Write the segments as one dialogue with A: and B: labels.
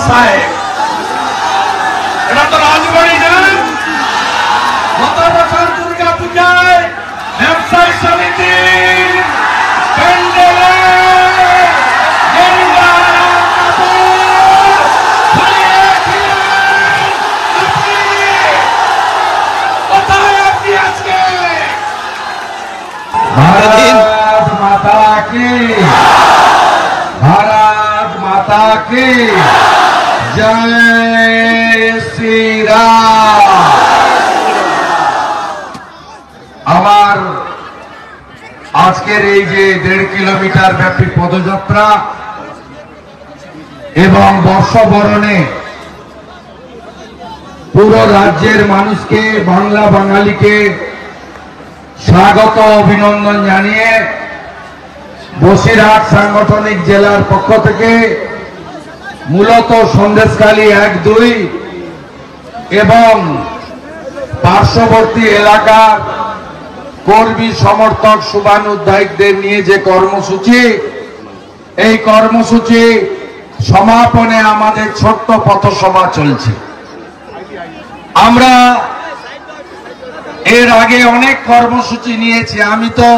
A: সাহেব, এটা তো রাজবাড়ি না। গত বছর দুর্গা পূজায় ব্যবসায়ী সমিতি প্যান্ডেলে भारत माता की, भारत माता की जय श्री राम। আমার আজকের এই যে 1.5 কিলোমিটার ব্যাপী পদযাত্রা এবং বর্ষবরণে পুরো রাজ্যের মানুষকে, বাংলা বাঙালিকে স্বাগত অভিনন্দন জানিয়ে বসিরহাট সাংগঠনিক জেলার পক্ষ থেকে মূলত সন্দেশখালী 1-2 এবং পার্শ্ববর্তী এলাকার কর্মী সমর্থক শুভানুধ্যায়ীদের নিয়ে যে কর্মসূচি, এই কর্মসূচি সমাপনে আমাদের ছোট্ট পথসভা চলছে। আমরা এর আগে অনেক কর্মসূচি নিয়েছি। আমি তো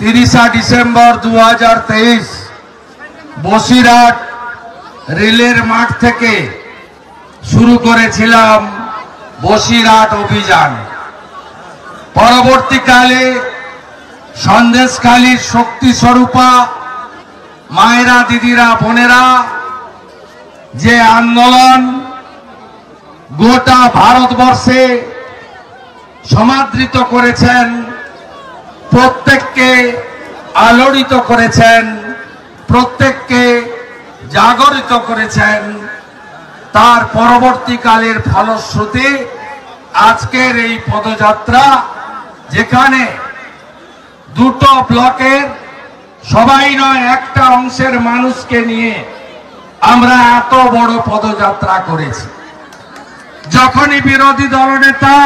A: 30 ডিসেম্বর 2023 বসিরহাট রেলের মাঠ থেকে শুরু করেছিলাম বসিরহাট অভিযান। পরবর্তীকালে সন্দেশখালীর শক্তি স্বরূপা মায়েরা, দিদিরা, বোনেরা যে আন্দোলন গোটা ভারতবর্ষে সমাদৃত করেছেন, প্রত্যেককে আলোড়িত করেছেন, প্রত্যেককে জাগরিত করেছেন, তার পরবর্তীকালের ফলশ্রুতি আজকের এই পদযাত্রা, যেখানে দুটো ব্লকের সবাই নয় একটা অংশের মানুষকে নিয়ে আমরা এত বড় পদযাত্রা করেছি। যখনই বিরোধী দলনেতা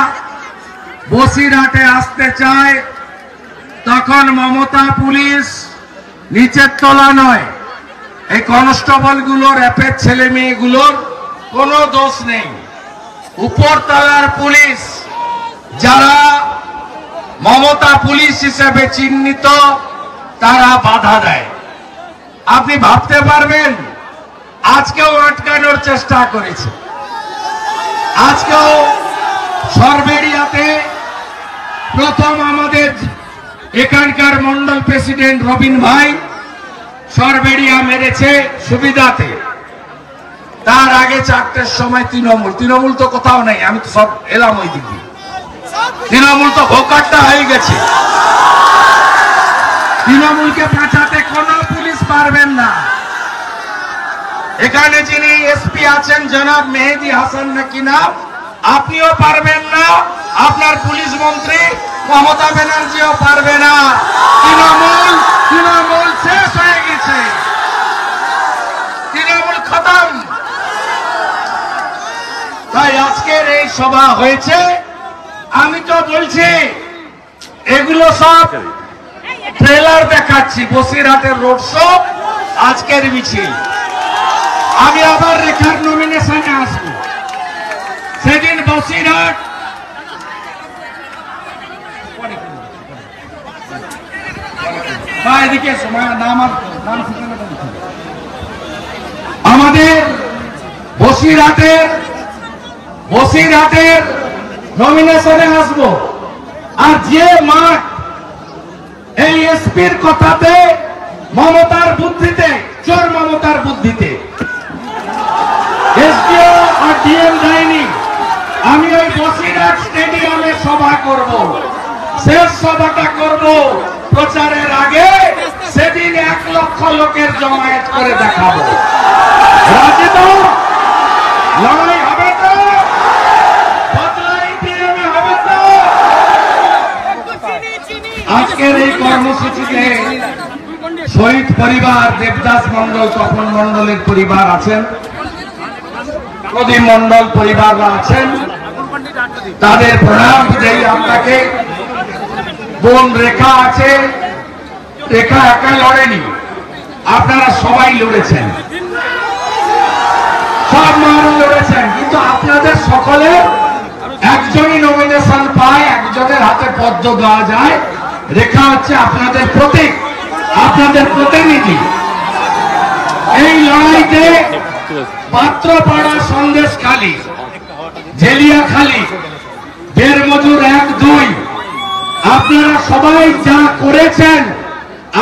A: বসিরহাটে আসতে চায় তখন মমতা পুলিশ নিচের তলা নয়, এই কনস্টেবলগুলোর, অ্যাপের ছেলে মেয়েগুলোর কোনো দোষ নেই। উপরতলার পুলিশ, যারা মমতা পুলিশ হিসেবে চিহ্নিত, তারা বাধা দেয়। আপনি ভাবতে পারবেন আজকেও আটকানোর চেষ্টা করেছে। আজকেও সরবেড়িয়াতে প্রথম আমাদের এখানকার মন্ডল প্রেসিডেন্ট রবিন ভাই সরবেড়িয়া মেরেছে সুবিধাতে। তার আগে 4টের সময় তৃণমূল তো কোথাও নেই, আমি তো সব এলাম ওই দিকে। তৃণমূল তো ভোকাট্টা হয়ে গেছে। তৃণমূলকে বাঁচাতে কোনো পুলিশ পারবেন না। এখানে যিনি এসপি আছেন জনাব মেহেদি হাসান নাকি নাম, আপনিও পারবেন না, আপনার পুলিশ মন্ত্রী মমতা ব্যানার্জিও পারবে না। তৃণমূল শেষ হয়ে গেছে, তৃণমূল খতম। তাই আজকের এই সভা হয়েছে। আমি তো বলছি এগুলো সব ট্রেলার দেখাচ্ছি। বসিরহাটের রোড শো, আজকের মিছিল। আমি আবার রেখার নমিনেশনে আসবো। সেদিন বসিরহাট এদিকে আমাদের বসিরহাটের নমিনেশনে আসবো। আর যে মাঠ এই এসপির কথাতে, মমতার বুদ্ধিতে, চোর মমতার বুদ্ধিতে এসডিও আর ডিএম যায়নি, আমি ওই বসিরহাট স্টেডিয়ামে সভা করব। শেষ সভাটা করব প্রচারের আগে। সেদিন 1 লক্ষ লোকের জমায়েত করে দেখাবো। রাজি তো? লড়াই হবে তো? বদলাই ডিএমে হবে তো? আজকের এই কর্মসূচিতে শহীদ পরিবার, দেবদাস মন্ডল, তপন মন্ডলের পরিবার আছেন, প্রদীপ মন্ডল পরিবাররা আছেন, তাদের প্রণাম দেই আপনাকে। বোন রেখা আছে, রেখা একা লড়েনি, আপনারা সবাই লড়েছেন। সব মানুষ লড়েছেন, কিন্তু আপনাদের সকলের একজনই নমিনেশন পায়, একজনের হাতে পদ্ম দেওয়া যায়। রেখা হচ্ছে আপনাদের প্রতীক, আপনাদের প্রতিনিধি। এই লড়াইতে পাত্রপাড়া, সন্দেশখালী, ঝেলিয়াখালী, বেরমজুর 1-2 আপনারা সবাই যা করেছেন,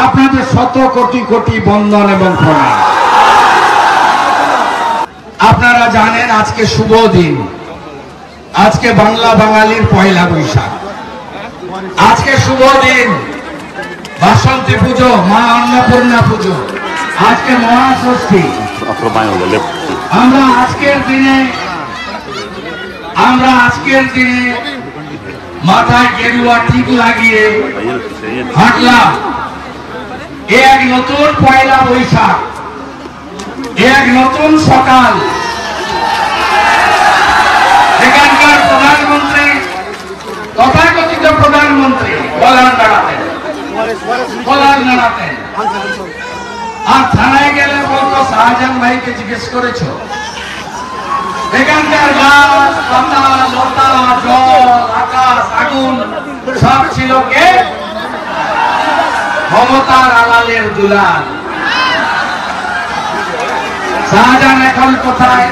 A: আপনাদের শত কোটি কোটি বন্দন এবং প্রণাম। আপনারা জানেন আজকে শুভ দিন, আজকে বাংলা বাঙালির পয়লা বৈশাখ, আজকে শুভ দিন বাসন্তী পুজো, মা অন্নপূর্ণা পুজো, আজকে মহাষষ্ঠী। আমরা আজকের দিনে মাথায় গেরুয়া টিপ লাগিয়ে হাঁটলাম। এক নতুন পয়লা বৈশাখ, এক নতুন সকাল। এখানকার প্রধানমন্ত্রী, তথাকথিত প্রধানমন্ত্রী কলার নাড়াতেন, আর থানায় গেলে বলতো শাহজাহান ভাইকে জিজ্ঞেস করেছো? এখানকার গাছ পাতা লতা জল আকাশ আগুন সব ছিল কে? মমতার আলালের দুলাল। শাহজাহান এখন কোথায়?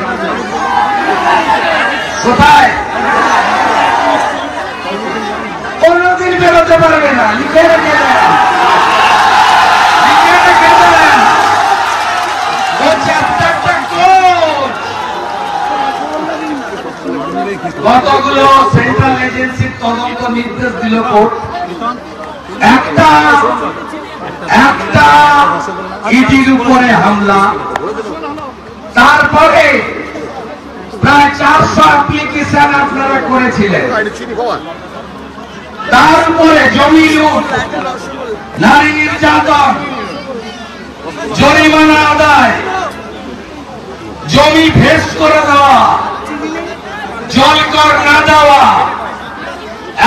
A: কোথায়? কোনদিন বেরোতে পারবে না, লিখে রেখে দেন, লিখে রেখে দেন। ও চ্যাপ্টারটা কোর্ট, কতগুলো সেন্ট্রাল এজেন্সির তদন্ত নির্দেশ দিল কোর্ট। একটা ইডির উপরে হামলা, তারপরে প্রায় 400 অ্যাপ্লিকেশন আপনারা করেছিলেন, তার উপরে জমি লুট, নারী নির্যাতন, জরিমানা আদায়, জমি ভেস করে দেওয়া, জল কর না দেওয়া,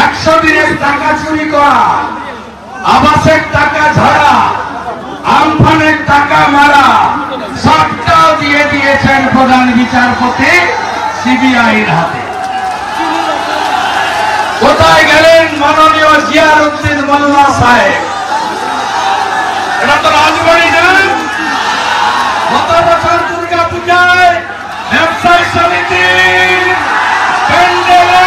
A: 100 দিনের টাকা চুরি করা, আবাসের টাকা ঝাড়া, আমফানের টাকা মারা, সবটাও দিয়ে দিয়েছেন প্রধান বিচারপতি সিবিআইর হাতে। কোথায় গেলেন মাননীয় জিয়ারউদ্দিন মোল্লা সাহেব? এটা তো রাজবাড়ি না। গত বছর দুর্গা পূজায় ব্যবসায়ী সমিতি প্যান্ডেলে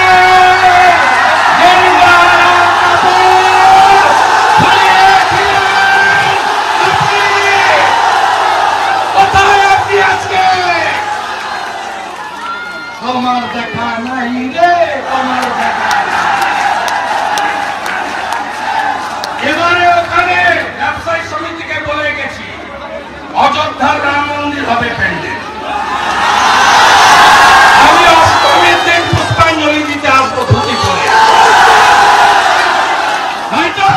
A: তোমার দেখা নাই রে, তোমার দেখা। এবারে ওখানে ব্যবসায়ী সমিতিকে বলে গেছি অযোধ্যার রাম মন্দির হবে প্যান্ডেল। আমি অষ্টমীর দিন পুষ্পাঞ্জলি দিতে আসবো ধুতি করে, হয়তো।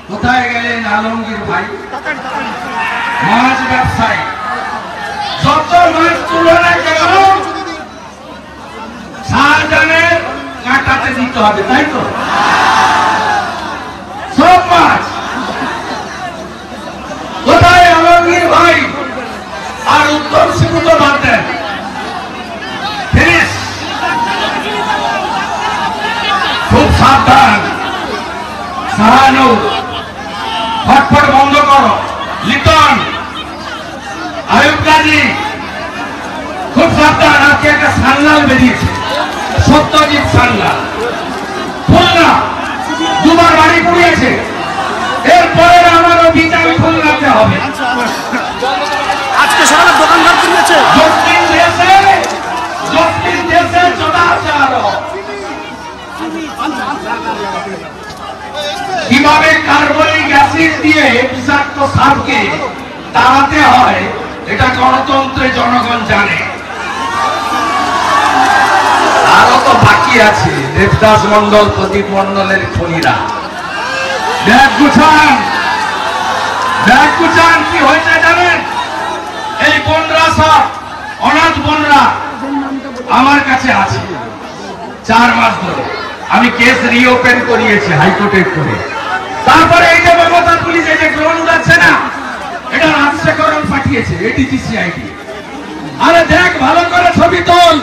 A: কোথায় গেলেন আলমগীর ভাই? মাছ ব্যবসায়ী, যত মাছ তুলনা কেন শাহজাহানের কাঁটাতে দিতে হবে, তাই তো? সব মাছ কোথায় আলমগীর ভাই? আর উত্তম সিংহ তো বাদ দেন, ফিনিশ। খুব সাবধান, শাহানুর ফটফট বন্ধ করো। লিটন, আয়ুব গাজী, খুব সাবধান। আজকে একটা সান্নাল বেরিয়েছে, সত্যজিৎ সান্নাল, খুলনা 2বার বাড়ি পুড়িয়েছে। এরপরে আমারও বিচার খুলনাতে হবে। আজকে সকালে দোকানদার কিনেছে দক্ষিণ দেশে চলে আসে। আরো কিভাবে কার্বনিক অ্যাসিড দিয়ে বিষাক্ত সাপকে তাড়াতে হয়, এটা গণতন্ত্রে জনগণ জানে। আরো তো বাকি আছে, দেবদাস মন্ডল, প্রদীপ মন্ডলের খনিরা। Bag গুছান, bag গুছান। কি হয়েছে জানেন? এই বোনরা সব অনাথ বোনরা আমার কাছে আছে 4 মাস ধরে। আমি কেস রিওপেন করিয়েছি হাইকোর্টে করে। তারপরে এই যে মমতা পুলিশ এই যে ড্রোন উড়াচ্ছে না, এটা রাজশেখরন পাঠিয়েছে এডিজিসিআইডি। আরে দেখ ভালো করে ছবি তোল,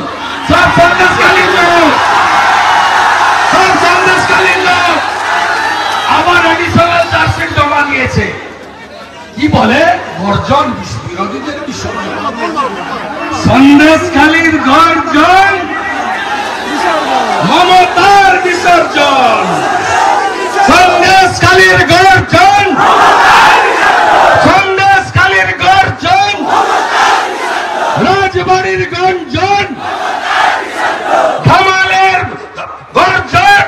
A: সব সন্দেশকালীন লোক, সব সন্দেশকালীন লোক। আবার এডিশনাল চার্জশিট জমা দিয়েছে। কি বলে? গর্জন, বিরোধীদের বিসর্জন। সন্দেশখালীর গর্জন, মমতার বিসর্জন। সন্দেশখালীর গর্জন, সন্দেশখালীর গর্জন, রাজবাড়ির গর্জন, ধামালের গর্জন,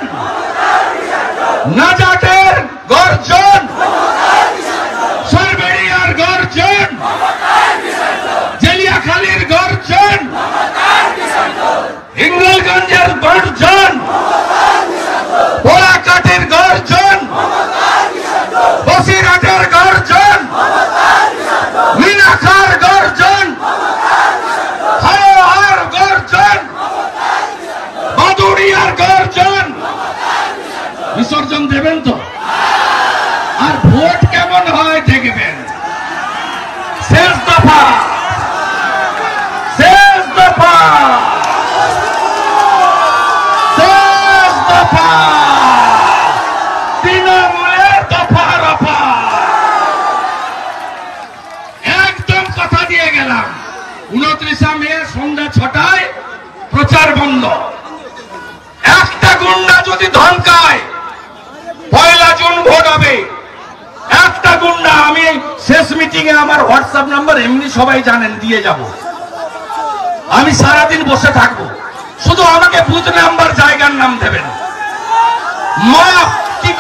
A: নাজাটের গর্জন, সরবেরিয়ার গর্জন, জেলিয়াখালীর গর্জন, হিঙ্গলগঞ্জের গর্জন, পোড়াকাটির গর্জন, বসিরহাটের গর্জন, মিনাখার গর্জন, হাওড়ার গর্জন, বাদুড়িয়ার গর্জন। বিসর্জন দেবেন তো? আর ভোট কেমন হয় দেখবেন। শেষ দফা, শেষ দফা, শেষ দফা, তৃণমূলের দফা রফা। একদম কথা দিয়ে গেলাম, 29 মে সন্ধ্যা 6টায় প্রচার বন্ধ। একটা গুন্ডা যদি ধমকায় 1 জুন ভোট হবে, একটা গুন্ডা, আমি শেষ মিটিং এ আমার হোয়াটসঅ্যাপ নাম্বার এমনি সবাই জানেন দিয়ে যাব। আমি সারাদিন বসে থাকবো, শুধু আমাকে বুথ নাম্বার জায়গার নাম দেবেন। কি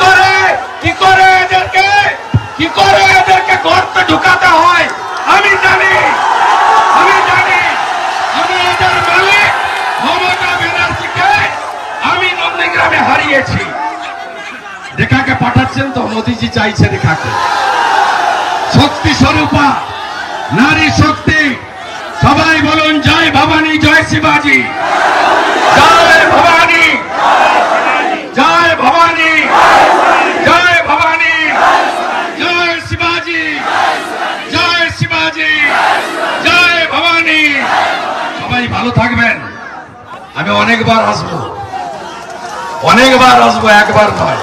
A: করে এদেরকে গর্তে ঢুকাতে হয় আমি জানি, আমি জানি। আমি এদের মালিক মমতা ব্যানার্জিকে আমি নন্দীগ্রামে হারিয়েছি। রেখাকে পাঠাচ্ছেন তো, মোদীজি চাইছে রেখাকে। শক্তি স্বরূপা, নারী শক্তি। সবাই বলুন জয় ভবানী, জয় শিবাজি, জয় ভবানী, জয় ভবানী, জয় ভবানী, জয় শিবাজি, জয় শিবাজি, জয় ভবানী। সবাই ভালো থাকবেন। আমি অনেকবার আসবো, একবার নয়।